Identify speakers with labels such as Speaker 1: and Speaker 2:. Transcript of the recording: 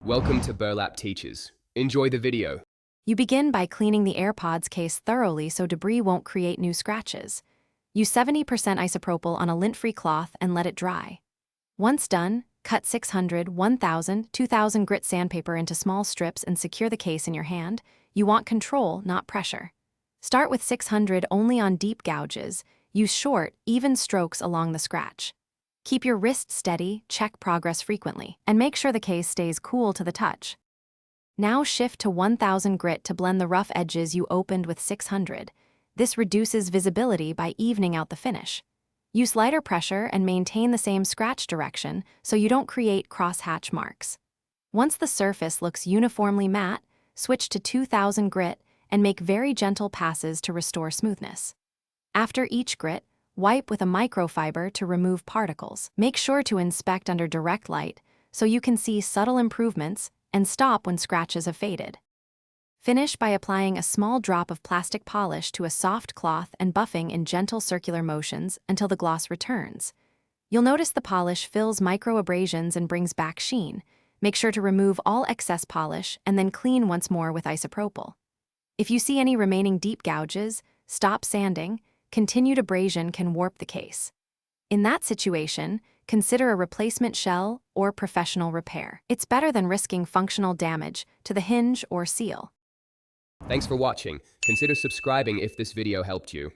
Speaker 1: Welcome to Burlap Teachers. Enjoy the video.
Speaker 2: You begin by cleaning the AirPods case thoroughly so debris won't create new scratches. Use 70% isopropyl on a lint-free cloth and let it dry. Once done, cut 600, 1000, 2000 grit sandpaper into small strips and secure the case in your hand. You want control, not pressure. Start with 600 only on deep gouges. Use short, even strokes along the scratch. Keep your wrist steady, check progress frequently, and make sure the case stays cool to the touch. Now shift to 1000 grit to blend the rough edges you opened with 600. This reduces visibility by evening out the finish. Use lighter pressure and maintain the same scratch direction so you don't create cross-hatch marks. Once the surface looks uniformly matte, switch to 2000 grit and make very gentle passes to restore smoothness. After each grit, wipe with a microfiber to remove particles. Make sure to inspect under direct light so you can see subtle improvements and stop when scratches have faded. Finish by applying a small drop of plastic polish to a soft cloth and buffing in gentle circular motions until the gloss returns. You'll notice the polish fills micro-abrasions and brings back sheen. Make sure to remove all excess polish and then clean once more with isopropyl. If you see any remaining deep gouges, stop sanding. Continued abrasion can warp the case. In that situation, consider a replacement shell or professional repair. It's better than risking functional damage to the hinge or seal.
Speaker 1: Thanks for watching. Consider subscribing if this video helped you.